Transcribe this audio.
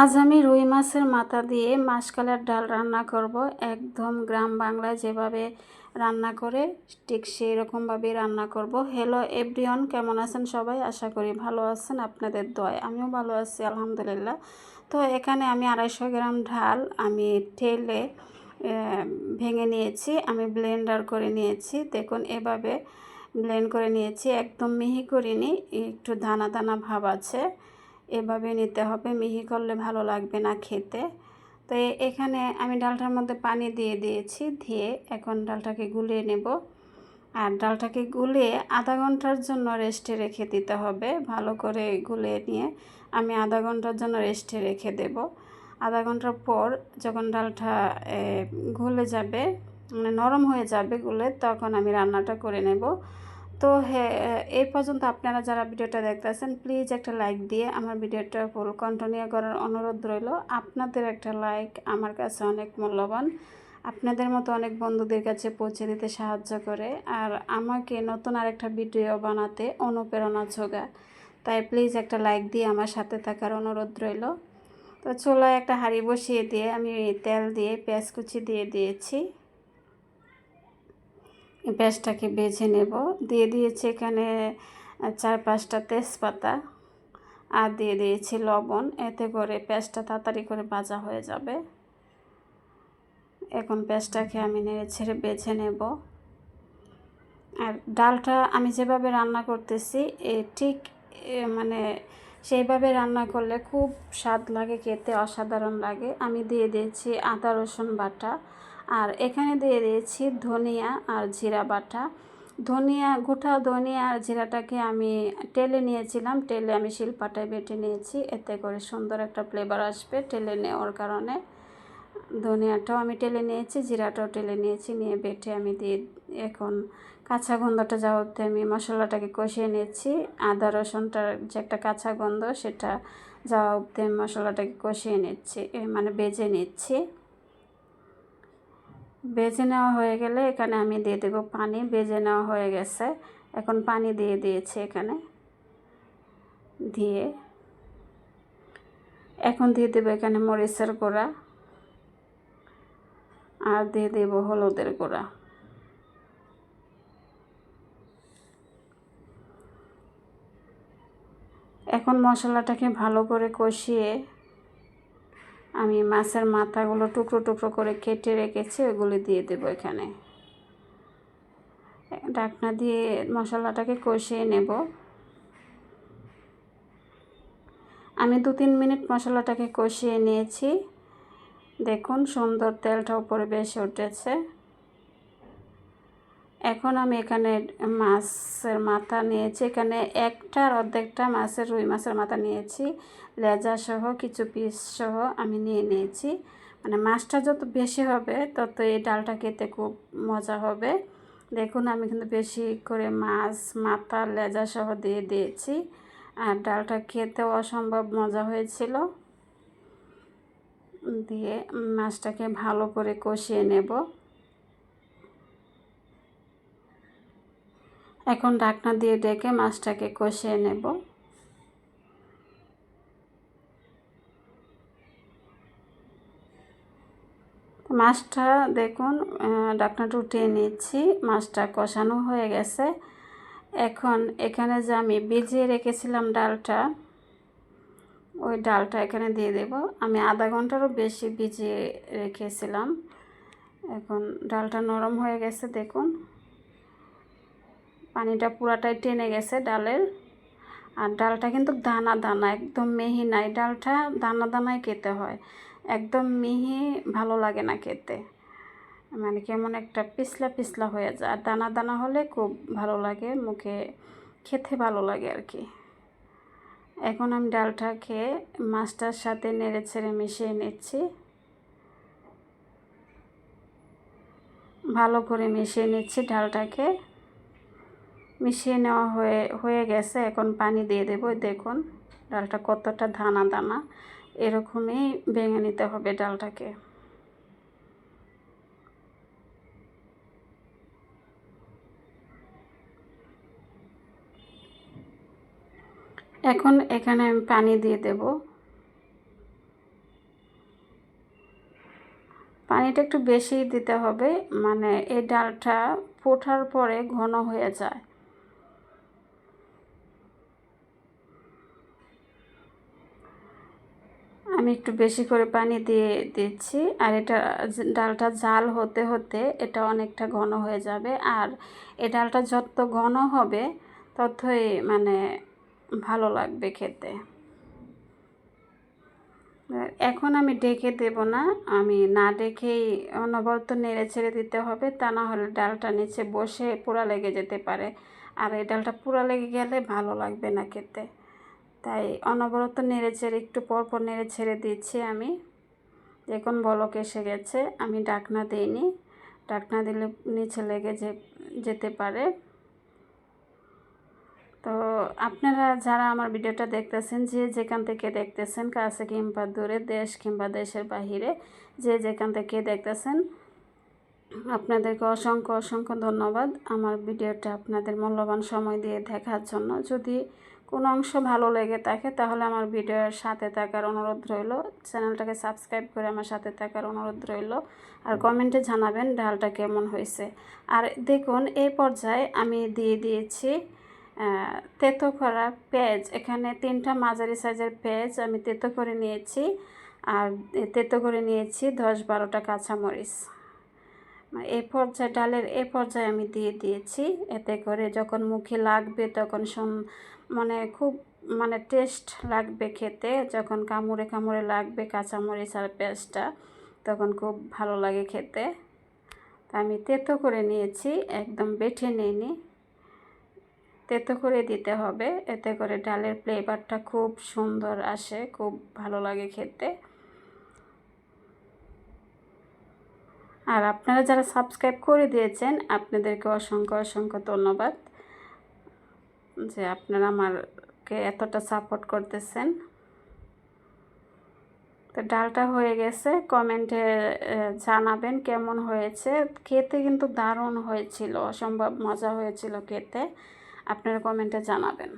আজ আমি রুই মাছের মাথা দিয়ে মাসকলাইয়ের ডাল রান্না করব। একদম গ্রাম বাংলায় যেভাবে রান্না করে ঠিক সেই রকমভাবেই রান্না করব। হ্যালো এভরিওয়ান, কেমন আছেন সবাই? আশা করি ভালো আছেন, আপনাদের দোয়ায় আমিও ভালো আছি আলহামদুলিল্লাহ। তো এখানে আমি 250 গ্রাম ডাল আমি ঠেলে ভেঙে নিয়েছি, আমি ব্লেন্ডার করে নিয়েছি। দেখুন এভাবে ব্লেন্ড করে নিয়েছি, একদম মিহি করিনি, একটু দানা দানা ভাব আছে। এভাবে নিতে হবে, মিহি করলে ভালো লাগবে না খেতে। তো এখানে আমি ডালটার মধ্যে পানি দিয়ে দিয়েছি, দিয়ে এখন ডালটাকে গুলিয়ে নেব। আর ডালটাকে গুলিয়ে আধা ঘন্টার জন্য রেস্টে রেখে দিতে হবে। ভালো করে গুলিয়ে নিয়ে আমি আধা ঘন্টার জন্য রেস্টে রেখে দেব। আধা ঘন্টার পর যখন ডালটা গলে যাবে, মানে নরম হয়ে যাবে গুলে, তখন আমি রান্নাটা করে নেব। তো হ্যাঁ, এই পর্যন্ত আপনারা যারা ভিডিওটা দেখতেছেন প্লিজ একটা লাইক দিয়ে আমার ভিডিওটা ফুল কন্টিনিউ করার অনুরোধ রইল। আপনাদের একটা লাইক আমার কাছে অনেক মূল্যবান, আপনাদের মতো অনেক বন্ধুদের কাছে পৌঁছে দিতে সাহায্য করে, আর আমাকে নতুন আরেকটা ভিডিও বানাতে অনুপ্রেরণা যোগায়। তাই প্লিজ একটা লাইক দিয়ে আমার সাথে থাকার অনুরোধ রইল। তো চুলায় একটা হাঁড়ি বসিয়ে দিয়ে আমি তেল দিয়ে পেঁয়াজ কুচি দিয়ে দিয়েছি, পেঁয়াজটাকে বেজে নেব। দিয়ে দিয়েছি এখানে 4-5টা তেজপাতা, আর দিয়ে দিয়েছি লবণ, এতে করে পেঁয়াজটা তাড়াতাড়ি করে ভাজা হয়ে যাবে। এখন পেঁয়াজটাকে আমি নেড়ে ছেড়ে বেজে নেব। আর ডালটা আমি যেভাবে রান্না করতেছি ঠিক মানে সেইভাবে রান্না করলে খুব স্বাদ লাগে, খেতে অসাধারণ লাগে। আমি দিয়ে দিয়েছি আদা রসুন বাটা, আর এখানে দিয়ে দিয়েছি ধনিয়া আর জিরা বাটা। গোটা ধনিয়া আর জিরাটাকে আমি টেলে নিয়েছিলাম, টেলে আমি শিলপাটায় বেটে নিয়েছি, এতে করে সুন্দর একটা ফ্লেভার আসবে টেলে নেওয়ার কারণে। ধনিয়াটাও আমি টেলে নিয়েছি, জিরাটাও টেলে নিয়েছি, নিয়ে বেটে আমি দিয়ে এখন কাঁচা গন্ধটা যাওয়া অবধি আমি মশলাটাকে কষিয়ে নিয়েছি। আদা রসুনটার যে একটা কাঁচা গন্ধ সেটা যাওয়া অবধি আমি মশলাটাকে কষিয়ে নিচ্ছি, মানে বেজে নিচ্ছি। বেজে নেওয়া হয়ে গেলে এখানে আমি দিয়ে দেবো পানি। বেজে নেওয়া হয়ে গেছে, এখন পানি দিয়ে দিয়েছি এখানে। দিয়ে এখন দিয়ে দেবো এখানে মরিচের গুঁড়া, আর দিয়ে দেবো হলুদের গুঁড়া। এখন মশলাটাকে ভালো করে কষিয়ে আমি মাছের মাথাগুলো টুকরো টুকরো করে কেটে রেখেছি, ওগুলি দিয়ে দেবো এখানে। ঢাকনা দিয়ে মশলাটাকে কষিয়ে নেব। আমি 2-3 মিনিট মশলাটাকে কষিয়ে নিয়েছি। দেখুন সুন্দর তেলটা উপরে বেশি উঠেছে। এখন আমি এখানে মাছের মাথা নিয়েছি, এখানে একটার অর্ধেকটা রুই মাছের মাথা নিয়েছি, লেজা সহ কিছু পিস সহ আমি নিয়েছি। মানে মাছটা যত বেশি হবে তত এই ডালটা খেতে খুব মজা হবে। দেখুন আমি কিন্তু বেশি করে মাছ মাথা লেজা সহ দিয়ে দিয়েছি, আর ডালটা খেতেও অসম্ভব মজা হয়েছিল। দিয়ে মাছটাকে ভালো করে কষিয়ে নেব। এখন ঢাকনা দিয়ে ডেকে মাছটাকে কষিয়ে নেব। মাছটা দেখুন ঢাকনাটা উঠিয়ে নিচ্ছি, মাছটা কষানো হয়ে গেছে। এখন এখানে যে আমি ভিজিয়ে রেখেছিলাম ডালটা, ওই ডালটা এখানে দিয়ে দেব। আমি আধা ঘন্টারও বেশি ভিজিয়ে রেখেছিলাম। এখন ডালটা নরম হয়ে গেছে, দেখুন পানিটা পুরাটাই টেনে গেছে ডালের। আর ডালটা কিন্তু দানা দানা, একদম মিহি নাই, ডালটা দানা দানায় খেতে হয়, একদম মিহি ভালো লাগে না খেতে, মানে কেমন একটা পিছলা পিছলা হয়ে যায়। আর দানা দানা হলে খুব ভালো লাগে, মুখে খেতে ভালো লাগে আর কি। এখন আমি ডালটাকে মাছটার সাথে নেড়ে ছেড়ে মিশিয়ে নিচ্ছি, ভালো করে মিশিয়ে নিচ্ছি ডালটাকে। মিশিয়ে নেওয়া হয়ে গেছে, এখন পানি দিয়ে দেবো। দেখুন ডালটা কতটা দানা দানা, এরকমই ভেঙে নিতে হবে ডালটাকে। এখন এখানে আমি পানি দিয়ে দেব। পানিটা একটু বেশি দিতে হবে, মানে এই ডালটা ফোটার পরে ঘন হয়ে যায়। আমি একটু বেশি করে পানি দিয়ে দিচ্ছি, আর এটা ডালটা জাল হতে হতে এটা অনেকটা ঘন হয়ে যাবে। আর এই ডালটা যত ঘন হবে ততই মানে ভালো লাগবে খেতে। এখন আমি ডেকে দেব না, আমি না ডেকেই অনবরত নেড়ে ছেড়ে দিতে হবে, তা না হলে ডালটা নিচে বসে পোড়া লেগে যেতে পারে, আর এই ডালটা পোড়া লেগে গেলে ভালো লাগবে না খেতে। তাই অনবরত নেড়ে ছেড়ে একটু পরপর নেড়ে ছেড়ে দিচ্ছি আমি। দেখুন বলক এসে গেছে, আমি ঢাকনা দিইনি, ঢাকনা দিলে নিচে লেগে যেতে পারে। তো আপনারা যারা আমার ভিডিওটা দেখতেছেন, যে যেখান থেকে দেখতেছেন, কাছে কিংবা দূরে, দেশ কিংবা দেশের বাহিরে, যে যেখান থেকে দেখতেছেন, আপনাদেরকে অসংখ্য অসংখ্য ধন্যবাদ আমার ভিডিওটা আপনাদের মূল্যবান সময় দিয়ে দেখার জন্য। যদি কোনো অংশ ভালো লেগে থাকে তাহলে আমার ভিডিওর সাথে থাকার অনুরোধ রইল, চ্যানেলটাকে সাবস্ক্রাইব করে আমার সাথে থাকার অনুরোধ রইল, আর কমেন্টে জানাবেন ডালটা কেমন হয়েছে। আর দেখুন এই পর্যায়ে আমি দিয়ে দিয়েছি তেতো করা পেঁয়াজ। এখানে 3টা মাঝারি সাইজের পেঁয়াজ আমি তেতো করে নিয়েছি, আর তেতো করে নিয়েছি 10-12টা কাঁচামরিচ। এই পর্যায়ে ডালের এই পর্যায়ে আমি দিয়ে দিয়েছি, এতে করে যখন মুখে লাগবে তখন মানে খুব মানে টেস্ট লাগবে খেতে। যখন কামড়ে কামড়ে লাগবে কাঁচামরিচ আর পেঁয়াজটা, তখন খুব ভালো লাগে খেতে। আমি তেতো করে নিয়েছি, একদম বেটে নিইনি, তেতো করে দিতে হবে, এতে করে ডালের ফ্লেভারটা খুব সুন্দর আসে, খুব ভালো লাগে খেতে। আর আপনারা যারা সাবস্ক্রাইব করে দিয়েছেন আপনাদেরকে অসংখ্য অসংখ্য ধন্যবাদ, যে আপনারা আমাকে এতটা সাপোর্ট করতেছেন। তো ডালটা হয়ে গেছে, কমেন্টে জানাবেন কেমন হয়েছে। খেতে কিন্তু দারুণ হয়েছিল, অসম্ভব মজা হয়েছিল খেতে, আপনারা কমেন্টে জানাবেন।